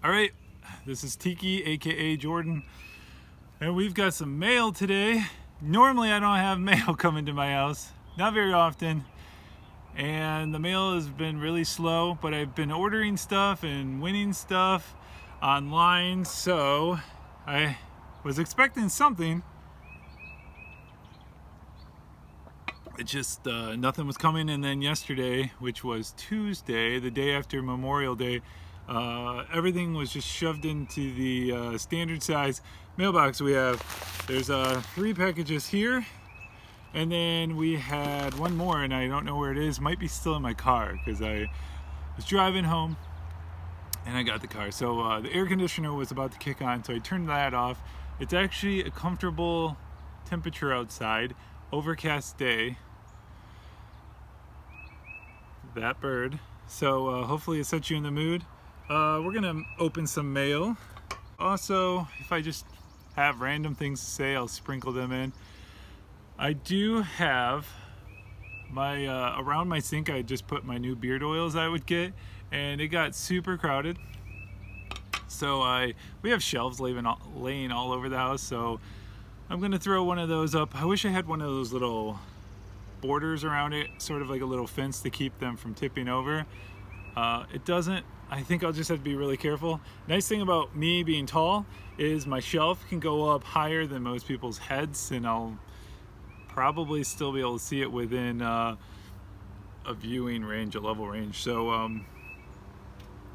Alright, this is Teakey, aka Jordan, and we've got some mail today. Normally I don't have mail coming to my house, not very often, and the mail has been really slow, but I've been ordering stuff and winning stuff online, so I was expecting something. It just, nothing was coming, and then yesterday, which was Tuesday, the day after Memorial Day, everything was just shoved into the standard size mailbox we have. There's 3 packages here, and then we had one more, and I don't know where it is. Might be still in my car because I was driving home and I got the car. So the air conditioner was about to kick on, so I turned that off. It's actually a comfortable temperature outside, overcast day. That bird. So hopefully it sets you in the mood. We're gonna open some mail. Also, if I just have random things to say, I'll sprinkle them in. I do have my around my sink. I just put my new beard oils I would get, and it got super crowded. So we have shelves laying all over the house. So I'm gonna throw one of those up. I wish I had one of those little borders around it, sort of like a little fence to keep them from tipping over. It doesn't. I think I'll just have to be really careful. Nice thing about me being tall is my shelf can go up higher than most people's heads, and I'll probably still be able to see it within a viewing range, a level range. So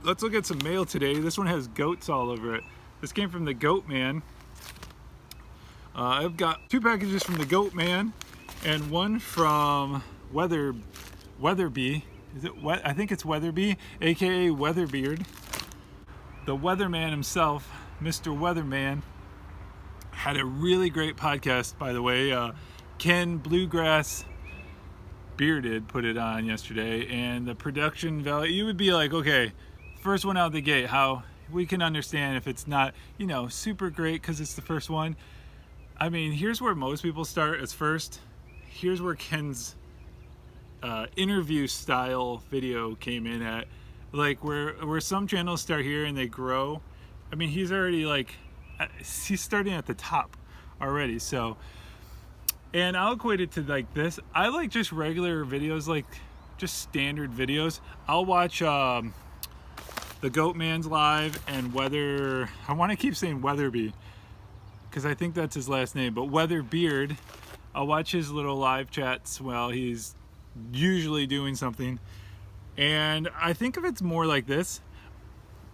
let's look at some mail today. This one has goats all over it. This came from the GOATMAN. I've got 2 packages from the GOATMAN and one from Weatherbeard. Is it I think it's Weatherbeard, aka Weatherbeard. The weatherman himself, Mr. Weatherman, had a really great podcast, by the way. Ken Bluegrass Bearded put it on yesterday, and the production value, you would be like, okay, first one out the gate, how we can understand if it's not, super great because it's the first one. I mean, here's where most people start as first. Here's where Ken's interview style video came in at, like where some channels start here and they grow. I mean, he's already he's starting at the top already. So, and I'll equate it to like this. I like just regular videos, like just standard videos. I'll watch the GOATMAN's live and I want to keep saying Weatherby because I think that's his last name, but Weatherbeard. I'll watch his little live chats while he's usually doing something, and I think of it's more like this.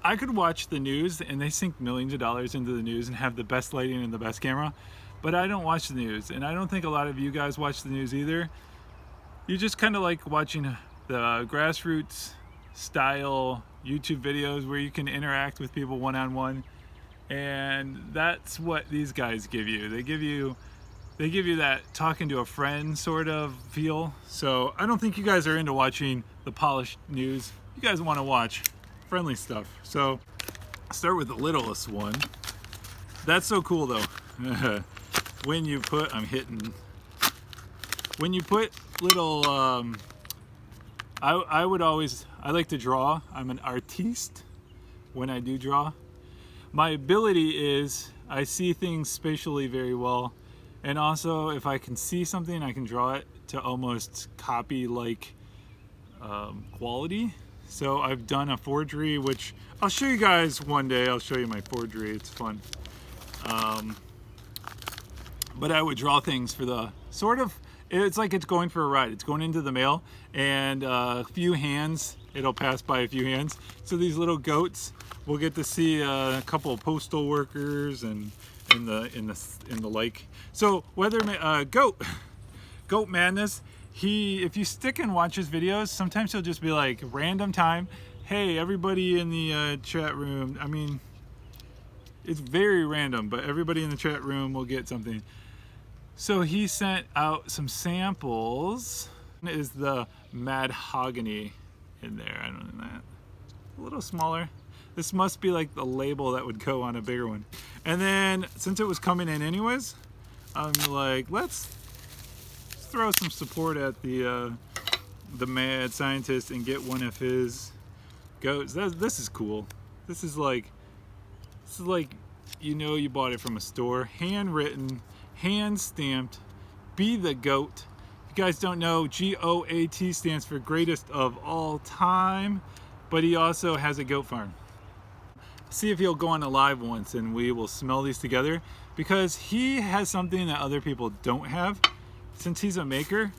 I could watch the news, and they sink millions of dollars into the news and have the best lighting and the best camera, but I don't watch the news, and I don't think a lot of you guys watch the news either. You just kind of like watching the grassroots style YouTube videos where you can interact with people one-on-one, and that's what these guys give you. They give you that talking to a friend sort of feel. So I don't think you guys are into watching the polished news. You guys want to watch friendly stuff. So I'll start with the littlest one. That's so cool though. When you put little, I like to draw. I'm an artiste when I do draw. My ability is I see things spatially very well. And also, if I can see something, I can draw it to almost copy-like quality. So I've done a forgery, which I'll show you guys one day. I'll show you my forgery. It's fun. But I would draw things for the sort of, it's like it's going for a ride. It's going into the mail, and a few hands, it'll pass by a few hands. So these little goats, we'll get to see a couple of postal workers and in the like. So Goat Maddness, if you stick and watch his videos, sometimes he'll just be like random time, hey everybody in the chat room. I mean, it's very random, but everybody in the chat room will get something. So he sent out some samples. Is the MaddHogany in there? I don't know, that a little smaller. This must be like the label that would go on a bigger one. And then since it was coming in anyways, I'm like, let's throw some support at the mad scientist and get one of his goats. This is cool. This is like This is like, you know, you bought it from a store, handwritten, hand stamped. Be the GOAT. If you guys don't know, GOAT stands for greatest of all time, but he also has a goat farm. See if he'll go on a live once and we will smell these together, because he has something that other people don't have. Since he's a maker,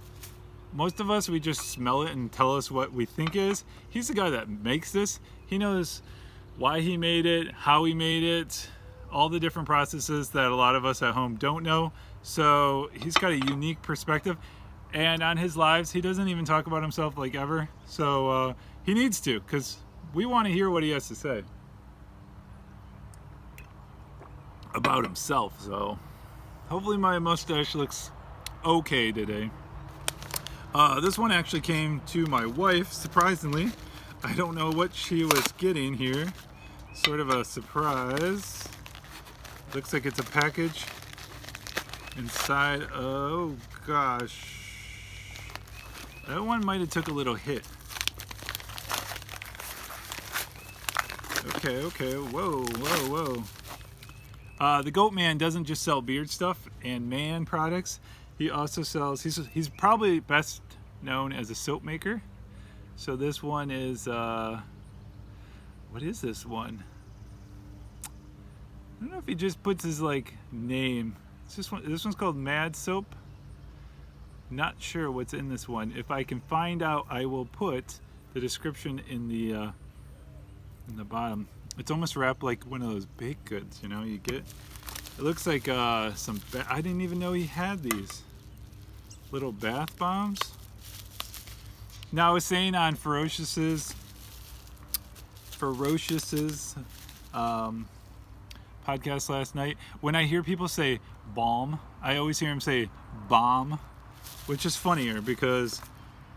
most of us, we just smell it and tell us what we think is. He's the guy that makes this. He knows why he made it, how he made it, all the different processes that a lot of us at home don't know. So he's got a unique perspective, and on his lives he doesn't even talk about himself like ever. So he needs to, because we want to hear what he has to say about himself. So hopefully my mustache looks okay today. This one actually came to my wife, surprisingly. I don't know what she was getting here. Sort of a surprise. Looks like it's a package inside. Oh gosh, that one might have took a little hit. Okay, whoa. The GOATMAN doesn't just sell beard stuff and man products. He also sells, he's probably best known as a soap maker. So this one is, what is this one? I don't know if he just puts his like name. It's this one's called Mad Soap. Not sure what's in this one. If I can find out, I will put the description in the bottom. It's almost wrapped like one of those baked goods, you know, you get. It looks like I didn't even know he had these little bath bombs. Now I was saying on Ferocious's podcast last night, when I hear people say balm, I always hear them say bomb, which is funnier because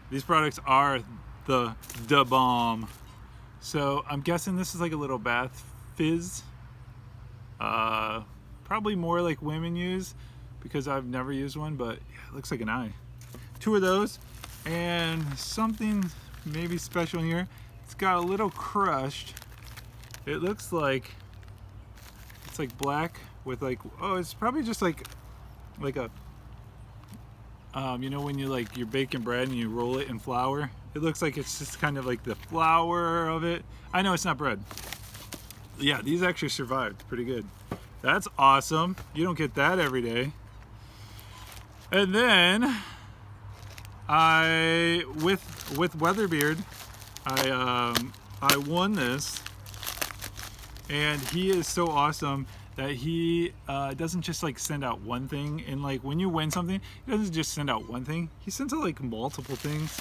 these products are the bomb. So I'm guessing this is like a little bath fizz. Probably more like women use, because I've never used one, but yeah, it looks like an eye. 2 of those, and something maybe special in here. It's got a little crushed. It looks like it's like black with like, oh, it's probably just like a you know, when you like you're baking bread and you roll it in flour, it looks like it's just kind of like the flour of it. I know it's not bread. Yeah, these actually survived pretty good. That's awesome. You don't get that every day. And then with Weatherbeard, I won this, and he is so awesome that he doesn't just like send out one thing. And like when you win something, he doesn't just send out one thing. He sends out like multiple things,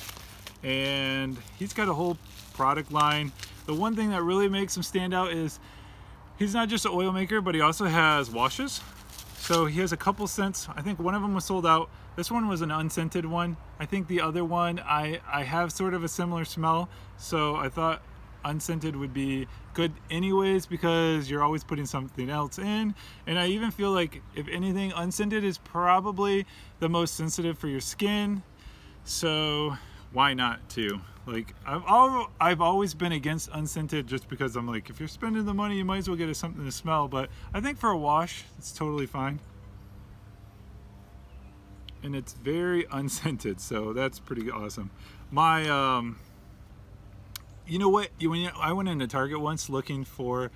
and he's got a whole product line. The one thing that really makes him stand out is he's not just an oil maker, but he also has washes. So he has a couple scents. I think one of them was sold out. This one was an unscented one. I think the other one, I have sort of a similar smell, so I thought unscented would be good anyways, because you're always putting something else in. And I even feel like, if anything, unscented is probably the most sensitive for your skin, so why not too? Like I've always been against unscented, just because I'm like, if you're spending the money, you might as well get something to smell. But I think for a wash, it's totally fine. And it's very unscented, so that's pretty awesome. My you know what, I went into Target once looking for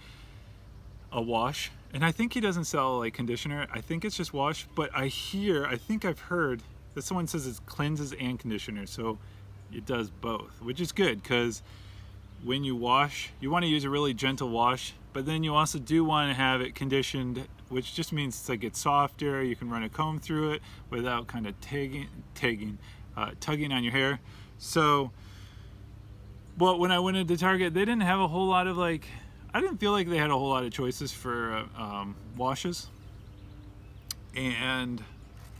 a wash, and I think he doesn't sell like conditioner. I think it's just wash, but I think I've heard that someone says it cleanses and conditioner, so it does both, which is good, because when you wash, you want to use a really gentle wash, but then you also do want to have it conditioned, which just means it's like it's softer. You can run a comb through it without kind of tugging on your hair. So, well, when I went into Target, they didn't have a whole lot of like, I didn't feel like they had a whole lot of choices for washes. And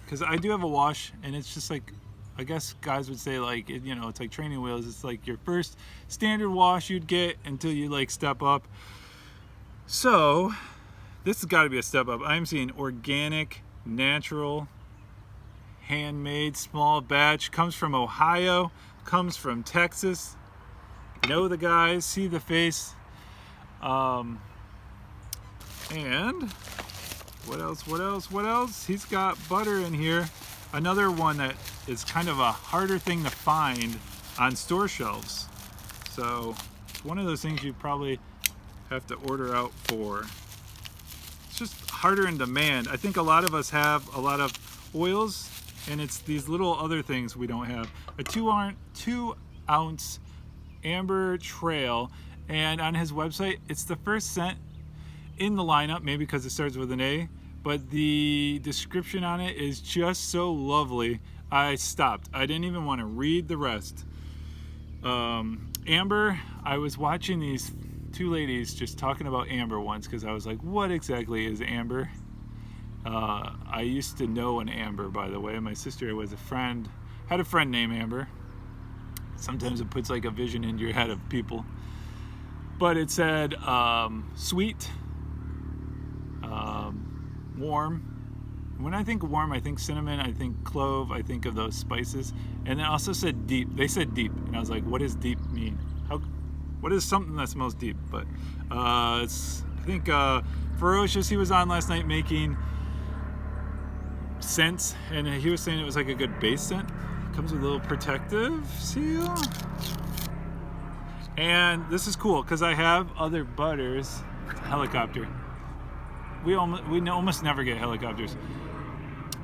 because I do have a wash, and it's just like, I guess guys would say like, you know, it's like training wheels. It's like your first standard wash you'd get until you like step up. So this has got to be a step up. I'm seeing organic, natural, handmade, small batch, comes from Ohio, comes from Texas. Know the guys, see the face. And what else, what else, what else? He's got butter in here. Another one that is kind of a harder thing to find on store shelves. So it's one of those things you probably have to order out for. It's just harder in demand. I think a lot of us have a lot of oils, and it's these little other things we don't have. A 2 ounce amber trail, and on his website, it's the first scent in the lineup, maybe because it starts with an A, but the description on it is just so lovely. I stopped. I didn't even want to read the rest. Amber, I was watching these two ladies just talking about amber once because I was like, what exactly is amber? I used to know an Amber, by the way. My sister had a friend named Amber. Sometimes it puts like a vision into your head of people. But it said sweet, warm. When I think warm, I think cinnamon, I think clove, I think of those spices. And it also said deep. They said deep. And I was like, what does deep mean? What is something that smells deep? But I think Ferocious, he was on last night making scents, and he was saying it was like a good base scent. Comes with a little protective seal. And this is cool because I have other butters. Helicopter. We almost never get helicopters.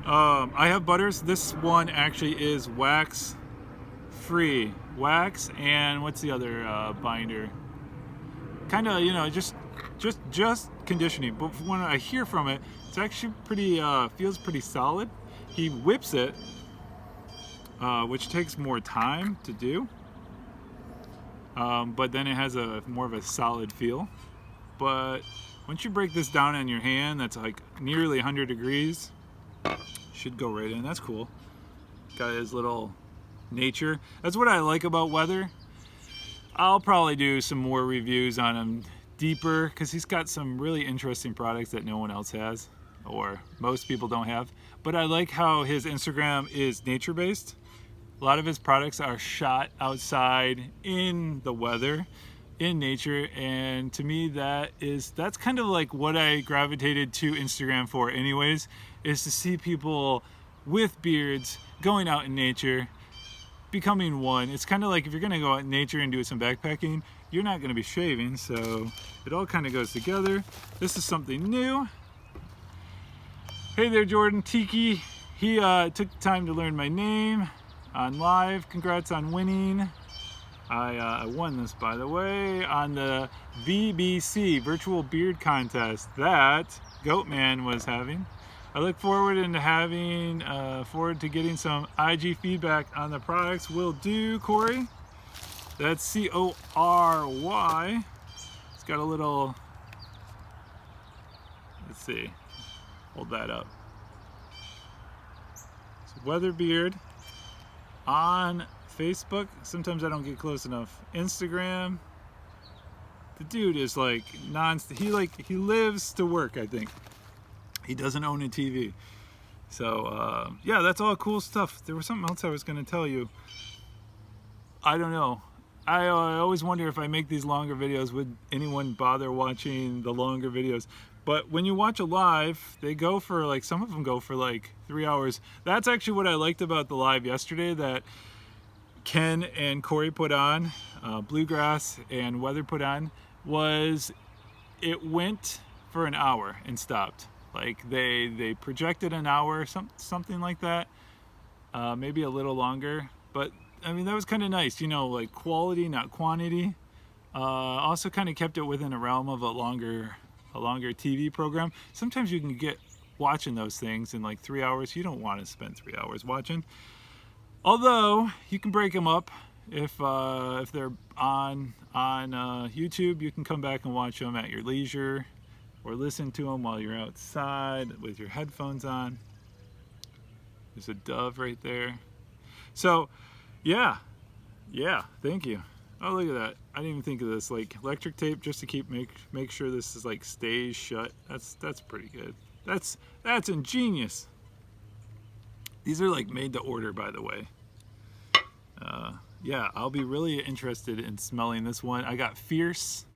I have butters. This one actually is wax free. Wax and what's the other binder? Kind of, you know, just conditioning. But when I hear from it, it's actually pretty, feels pretty solid. He whips it, which takes more time to do. But then it has more of a solid feel. But once you break this down in your hand, that's like nearly 100 degrees. Should go right in. That's cool. Got his little nature. That's what I like about Weather. I'll probably do some more reviews on him deeper because he's got some really interesting products that no one else has, or most people don't have. But I like how his Instagram is nature-based. A lot of his products are shot outside in the weather, in nature, and to me that's kind of like what I gravitated to Instagram for anyways, is to see people with beards going out in nature, becoming one. It's kind of like if you're gonna go out in nature and do some backpacking, you're not gonna be shaving, so it all kind of goes together. This is something new. Hey there, Jordan. Teakey, he took the time to learn my name on live. Congrats on winning. I won this, by the way, on the VBC Virtual Beard Contest that GOATMAN was having. I look forward to getting some IG feedback on the products. Will do, Corey. That's C-O-R-Y. It's got a little, let's see, hold that up. It's Weatherbeard on Facebook. Sometimes I don't get close enough. Instagram. The dude is like he lives to work, I think. He doesn't own a TV. So yeah, that's all cool stuff. There was something else I was going to tell you. I don't know. I always wonder if I make these longer videos, would anyone bother watching the longer videos? But when you watch a live, they go for like, some of them go for like 3 hours. That's actually what I liked about the live yesterday that Ken and Corey put on, Bluegrass and Weather put on, was it went for an hour and stopped. Like they projected an hour, something like that, maybe a little longer. But I mean, that was kind of nice, you know, like quality, not quantity. Also kind of kept it within a realm of a longer TV program. Sometimes you can get watching those things in like 3 hours. You don't want to spend 3 hours watching. Although you can break them up if they're on YouTube. You can come back and watch them at your leisure, or listen to them while you're outside with your headphones on. There's a dove right there. So yeah, thank you. Oh, look at that. I didn't even think of this, like electric tape just to make sure this is like stays shut. That's pretty good. That's ingenious. These are like made to order, by the way. Yeah, I'll be really interested in smelling this one. I got Fierce.